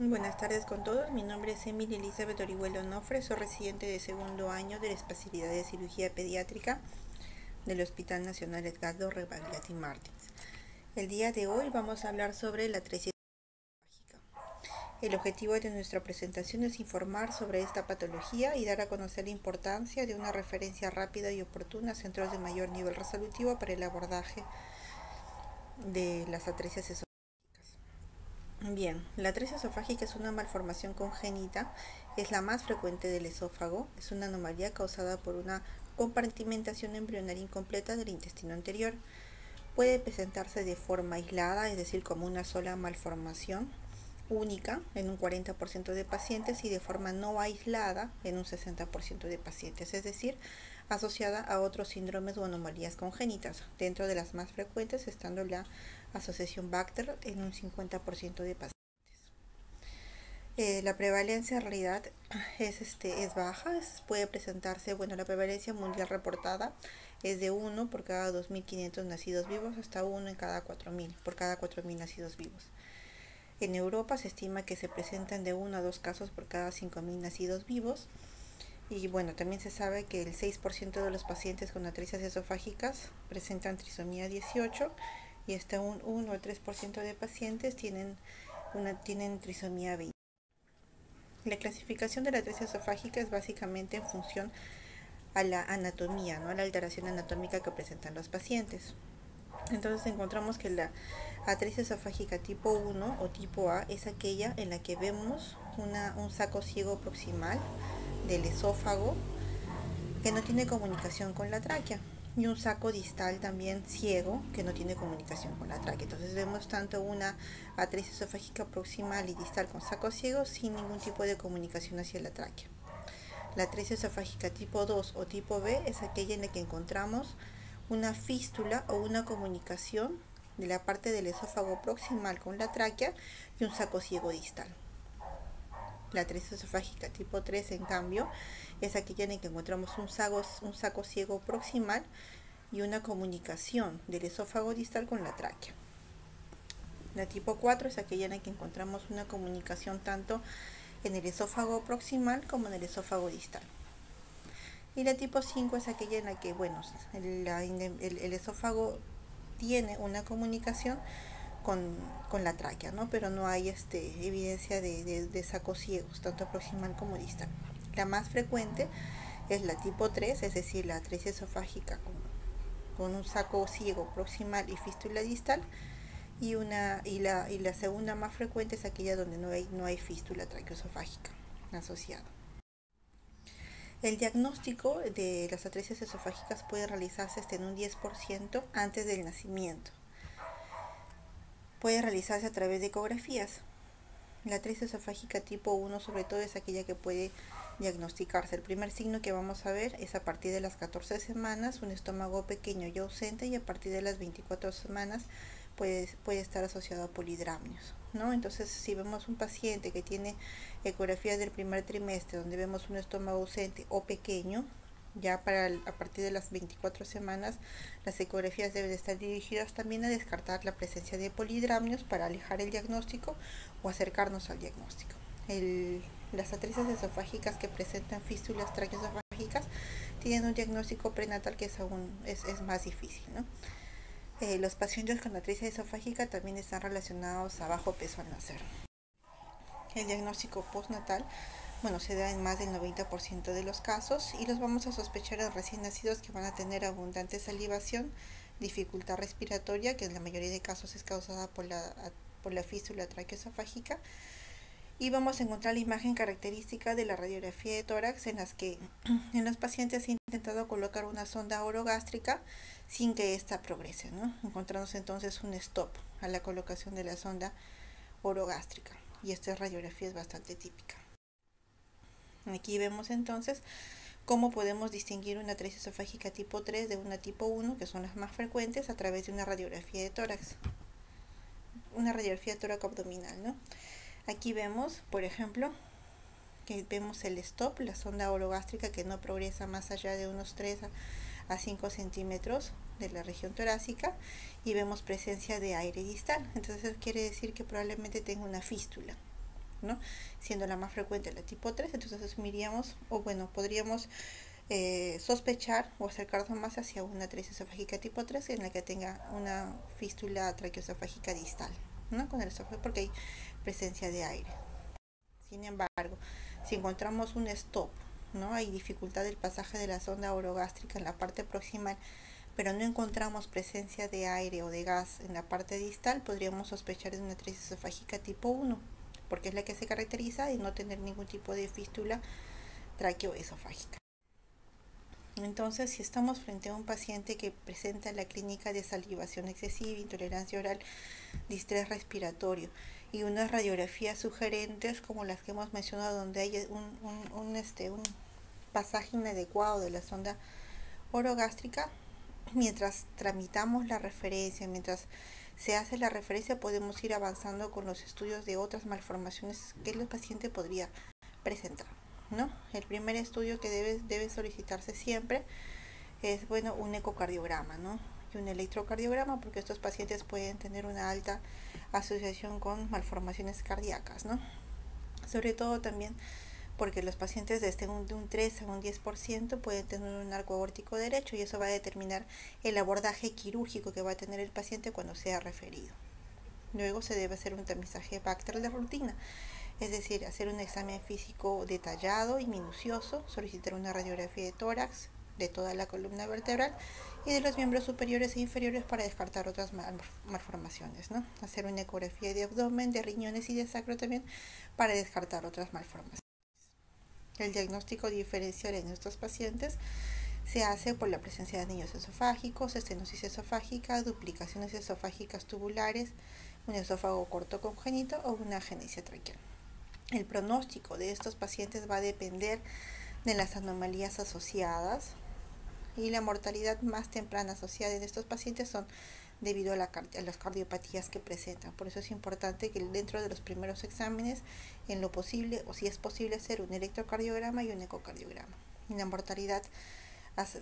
Buenas tardes con todos, mi nombre es Emily Elizabeth Orihuela Onofre, soy residente de segundo año de la especialidad de cirugía pediátrica del Hospital Nacional Edgardo Rebagliati Martins. El día de hoy vamos a hablar sobre la atresia esofágica. El objetivo de nuestra presentación es informar sobre esta patología y dar a conocer la importancia de una referencia rápida y oportuna a centros de mayor nivel resolutivo para el abordaje de las atresias esofágicas. Bien, la atresia esofágica es una malformación congénita, es la más frecuente del esófago, es una anomalía causada por una compartimentación embrionaria incompleta del intestino anterior. Puede presentarse de forma aislada, es decir, como una sola malformación única en un 40% de pacientes y de forma no aislada en un 60% de pacientes, es decir, asociada a otros síndromes o anomalías congénitas, dentro de las más frecuentes estando la asociación Bacter en un 50% de pacientes. La prevalencia en realidad es baja, puede presentarse, la prevalencia mundial reportada es de 1 por cada 2.500 nacidos vivos hasta 1 en cada 4.000, por cada 4.000 nacidos vivos. En Europa se estima que se presentan de 1 a 2 casos por cada 5.000 nacidos vivos. Y también se sabe que el 6% de los pacientes con atresias esofágicas presentan trisomía 18 y hasta un 1 o 3% de pacientes tienen trisomía 20. La clasificación de la atresia esofágica es básicamente en función a la anatomía, ¿no? A la alteración anatómica que presentan los pacientes. Entonces encontramos que la atresia esofágica tipo 1 o tipo A es aquella en la que vemos un saco ciego proximal del esófago que no tiene comunicación con la tráquea y un saco distal también ciego que no tiene comunicación con la tráquea. Entonces vemos tanto una atresia esofágica proximal y distal con saco ciego sin ningún tipo de comunicación hacia la tráquea. La atresia esofágica tipo 2 o tipo B es aquella en la que encontramos una fístula o una comunicación de la parte del esófago proximal con la tráquea y un saco ciego distal. La atresia esofágica tipo 3, en cambio, es aquella en la que encontramos un saco ciego proximal y una comunicación del esófago distal con la tráquea. La tipo 4 es aquella en la que encontramos una comunicación tanto en el esófago proximal como en el esófago distal. Y la tipo 5 es aquella en la que, el esófago tiene una comunicación con la tráquea, ¿no? Pero no hay evidencia de sacos ciegos, tanto proximal como distal. La más frecuente es la tipo 3, es decir, la atresia esofágica con un saco ciego proximal y fístula distal, y la segunda más frecuente es aquella donde no hay fístula traqueoesofágica asociada. El diagnóstico de las atresias esofágicas puede realizarse hasta en un 10% antes del nacimiento. Puede realizarse a través de ecografías. La atresia esofágica tipo 1 sobre todo es aquella que puede diagnosticarse. El primer signo que vamos a ver es a partir de las 14 semanas, un estómago pequeño y ausente, y a partir de las 24 semanas puede estar asociado a polidramnios, ¿no? Entonces, si vemos un paciente que tiene ecografías del primer trimestre donde vemos un estómago ausente o pequeño, ya a partir de las 24 semanas las ecografías deben estar dirigidas también a descartar la presencia de polidramnios para alejar el diagnóstico o acercarnos al diagnóstico. Las atresias esofágicas que presentan fístulas traqueoesofágicas tienen un diagnóstico prenatal que es más difícil, ¿no? Los pacientes con atresia esofágica también están relacionados a bajo peso al nacer. El diagnóstico postnatal se da en más del 90% de los casos y los vamos a sospechar en recién nacidos que van a tener abundante salivación, dificultad respiratoria, que en la mayoría de casos es causada por la fístula traqueoesofágica, y vamos a encontrar la imagen característica de la radiografía de tórax en las que en los pacientes se ha intentado colocar una sonda orogástrica sin que ésta progrese, ¿no? Encontramos entonces un stop a la colocación de la sonda orogástrica, y esta radiografía es bastante típica. Aquí vemos entonces cómo podemos distinguir una atresia esofágica tipo 3 de una tipo 1, que son las más frecuentes, a través de una radiografía de tórax, una radiografía tóraco-abdominal, ¿no? Aquí vemos, por ejemplo, que vemos el stop, la sonda orogástrica que no progresa más allá de unos 3 a 5 centímetros de la región torácica, y vemos presencia de aire distal. Entonces eso quiere decir que probablemente tenga una fístula. ¿no? Siendo la más frecuente la tipo 3, entonces asumiríamos, o bueno, podríamos sospechar o acercarnos más hacia una atresia esofágica tipo 3 en la que tenga una fístula traqueoesofágica distal, ¿no? Con el esófago, porque hay presencia de aire. Sin embargo, si encontramos un stop, ¿no? Hay dificultad del pasaje de la sonda orogástrica en la parte proximal, pero no encontramos presencia de aire o de gas en la parte distal, podríamos sospechar de una atresia esofágica tipo 1, porque es la que se caracteriza de no tener ningún tipo de fístula traqueoesofágica. Entonces, si estamos frente a un paciente que presenta la clínica de salivación excesiva, intolerancia oral, distrés respiratorio y unas radiografías sugerentes como las que hemos mencionado, donde hay un pasaje inadecuado de la sonda orogástrica, mientras tramitamos la referencia, mientras se hace la referencia, podemos ir avanzando con los estudios de otras malformaciones que el paciente podría presentar, ¿no? El primer estudio que debe solicitarse siempre es, bueno, un ecocardiograma, ¿no? Y un electrocardiograma, porque estos pacientes pueden tener una alta asociación con malformaciones cardíacas, ¿no? Sobre todo también porque los pacientes de un 3 a un 10% pueden tener un arco aórtico derecho y eso va a determinar el abordaje quirúrgico que va a tener el paciente cuando sea referido. Luego se debe hacer un tamizaje Bacter de rutina, es decir, hacer un examen físico detallado y minucioso, solicitar una radiografía de tórax, de toda la columna vertebral y de los miembros superiores e inferiores para descartar otras malformaciones, ¿no? Hacer una ecografía de abdomen, de riñones y de sacro también para descartar otras malformaciones. El diagnóstico diferencial en estos pacientes se hace por la presencia de anillos esofágicos, estenosis esofágica, duplicaciones esofágicas tubulares, un esófago corto congénito o una agenesia traqueal. El pronóstico de estos pacientes va a depender de las anomalías asociadas y la mortalidad más temprana asociada en estos pacientes son debido a las cardiopatías que presentan. Por eso es importante que dentro de los primeros exámenes, en lo posible, o si es posible, hacer un electrocardiograma y un ecocardiograma. Y la mortalidad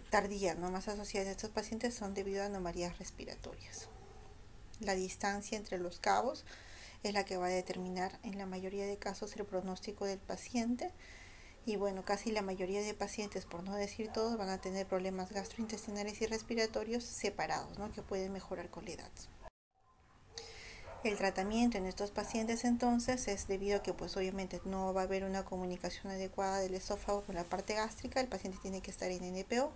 tardía, no más asociada en estos pacientes, son debido a anomalías respiratorias. La distancia entre los cabos es la que va a determinar en la mayoría de casos el pronóstico del paciente. Y bueno, casi la mayoría de pacientes, por no decir todos, van a tener problemas gastrointestinales y respiratorios separados, ¿no? Que pueden mejorar con la edad. El tratamiento en estos pacientes entonces es debido a que pues obviamente no va a haber una comunicación adecuada del esófago con la parte gástrica, el paciente tiene que estar en NPO,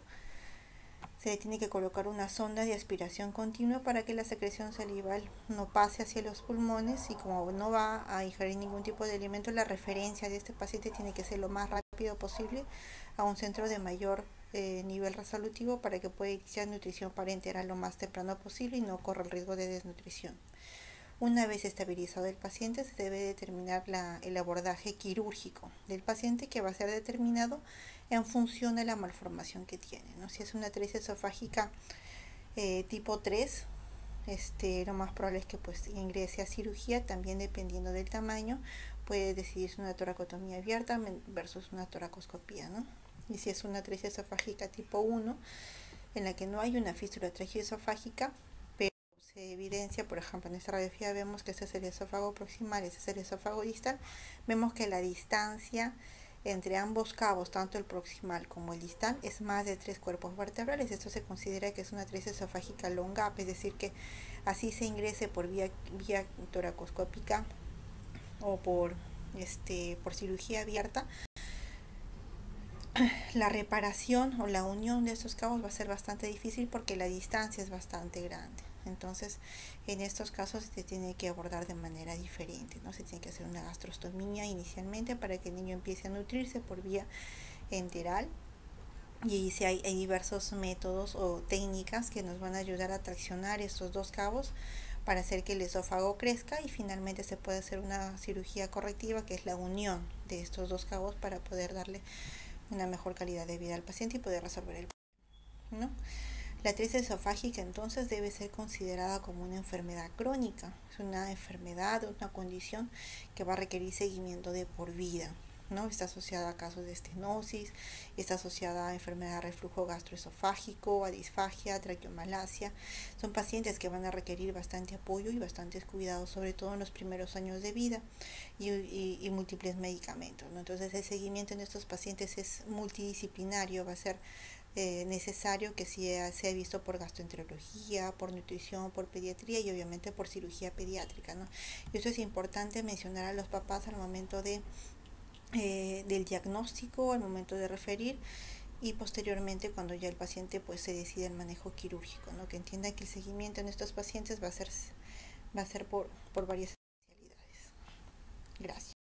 se le tiene que colocar una sonda de aspiración continua para que la secreción salival no pase hacia los pulmones y como no va a ingerir ningún tipo de alimento, la referencia de este paciente tiene que ser lo más rápido posible a un centro de mayor nivel resolutivo para que pueda iniciar nutrición parenteral lo más temprano posible y no corra el riesgo de desnutrición. Una vez estabilizado el paciente, se debe determinar el abordaje quirúrgico del paciente, que va a ser determinado en función de la malformación que tiene, ¿no? Si es una atresia esofágica tipo 3, lo más probable es que pues ingrese a cirugía, también dependiendo del tamaño, puede decidirse una toracotomía abierta versus una toracoscopía, ¿no? Y si es una atresia esofágica tipo 1, en la que no hay una fístula traqueoesofágica, se evidencia, por ejemplo, en esta radiografía vemos que este es el esófago proximal, este es el esófago distal, vemos que la distancia entre ambos cabos, tanto el proximal como el distal, es más de 3 cuerpos vertebrales. Esto se considera que es una atresia esofágica long gap, es decir, que así se ingrese por vía toracoscópica o por cirugía abierta, la reparación o la unión de estos cabos va a ser bastante difícil porque la distancia es bastante grande. Entonces, en estos casos se tiene que abordar de manera diferente, ¿no? Se tiene que hacer una gastrostomía inicialmente para que el niño empiece a nutrirse por vía enteral. Y si hay diversos métodos o técnicas que nos van a ayudar a traccionar estos dos cabos para hacer que el esófago crezca y finalmente se puede hacer una cirugía correctiva, que es la unión de estos dos cabos para poder darle una mejor calidad de vida al paciente y poder resolver el problema, ¿no? La atresia esofágica entonces debe ser considerada como una enfermedad crónica, es una enfermedad, una condición que va a requerir seguimiento de por vida. ¿no? Está asociada a casos de estenosis, está asociada a enfermedad de reflujo gastroesofágico, a disfagia, traqueomalacia. Son pacientes que van a requerir bastante apoyo y bastantes cuidados, sobre todo en los primeros años de vida y múltiples medicamentos, ¿no? Entonces el seguimiento en estos pacientes es multidisciplinario, va a ser necesario que sea visto por gastroenterología, por nutrición, por pediatría y obviamente por cirugía pediátrica, ¿no? Y eso es importante mencionar a los papás al momento del diagnóstico, al momento de referir y posteriormente cuando ya el paciente pues se decide el manejo quirúrgico, ¿no? Que entienda que el seguimiento en estos pacientes va a ser por varias especialidades. Gracias.